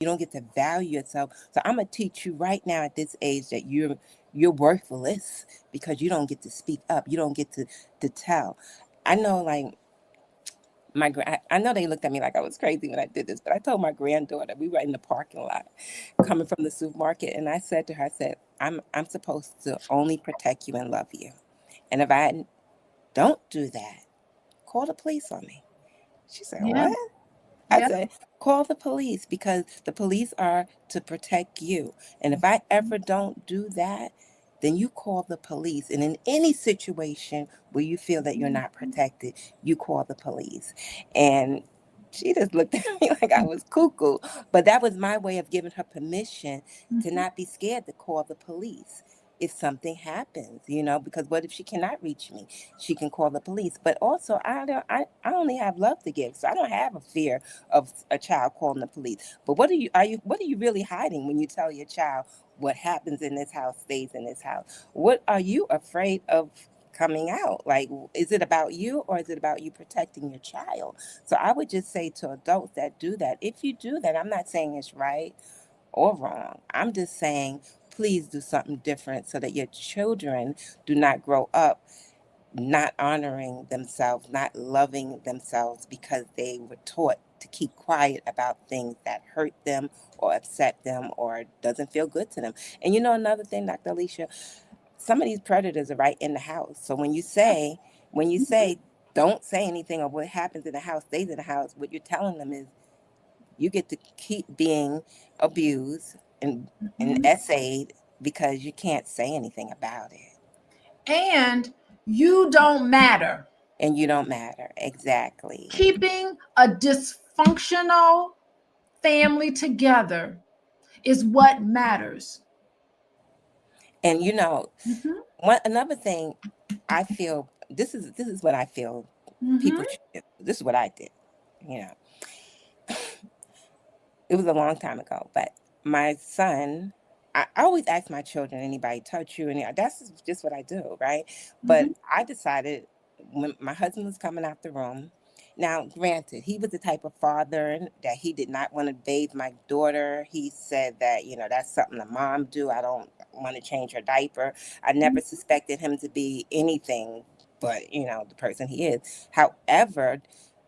You don't get to value yourself. So I'm gonna teach you right now at this age that you're worthless because you don't get to speak up. You don't get to tell. I know, like I know they looked at me like I was crazy when I did this, but I told my granddaughter, we were in the parking lot coming from the supermarket, and I said to her, I said, I'm supposed to only protect you and love you. And if I don't do that, call the police on me. She said, Yeah. what? I Yeah. said, call the police because the police are to protect you. And if I ever don't do that, then you call the police. And in any situation where you feel that you're not protected, you call the police. And she just looked at me like I was cuckoo. But that was my way of giving her permission to Mhm. not be scared to call the police if something happens, because what if she cannot reach me? She can call the police. But also, I only have love to give, so I don't have a fear of a child calling the police. But what are you really hiding when you tell your child what happens in this house stays in this house? What are you afraid of coming out? Like, is it about you or is it about you protecting your child? So I would just say to adults that do that, if you do that, I'm not saying it's right or wrong. I'm just saying please do something different so that your children do not grow up not honoring themselves, not loving themselves because they were taught to keep quiet about things that hurt them or upset them or doesn't feel good to them. And another thing, Dr. Alicia, some of these predators are right in the house. So when you say don't say anything or what happens in the house stays in the house, what you're telling them is you get to keep being abused and Mhm. essayed because you can't say anything about it. And you don't matter. And you don't matter. Exactly. Keeping a dysfunctional family together is what matters. And Mhm. another thing I feel this is what I feel people Mhm. should do. This is what I did. You know, it was a long time ago, but my son, I always ask my children, anybody touch you? And that's just what I do, right? But Mhm. I decided when my husband was coming out the room, now granted, he was the type of father that he did not want to bathe my daughter. He said that, that's something the mom do. I don't want to change her diaper. I never suspected him to be anything but, the person he is. However,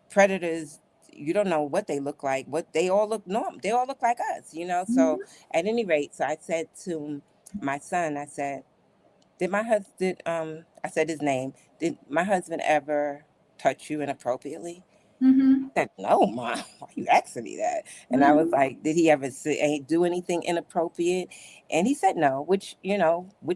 predators, you don't know what they look like, what they all look normal, they all look like us. So Mhm. at any rate, so I said to my son, I said, did my husband, I said his name, did my husband ever touch you inappropriately? Mhm. Said, no, mom, why you asking me that? And I was Mhm. like, did he ever do anything inappropriate? And he said no, which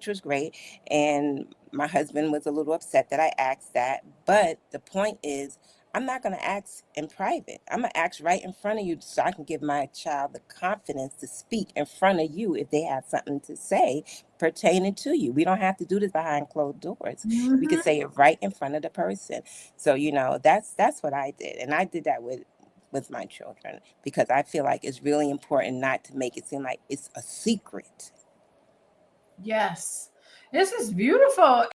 was great. And my husband was a little upset that I asked that. But the point is, I'm not going to ask in private. I'm going to ask right in front of you so I can give my child the confidence to speak in front of you if they have something to say pertaining to you. We don't have to do this behind closed doors. We could Mhm. say it right in front of the person. So that's what I did, and I did that with my children because I feel like it's really important not to make it seem like it's a secret. Yes. This is beautiful.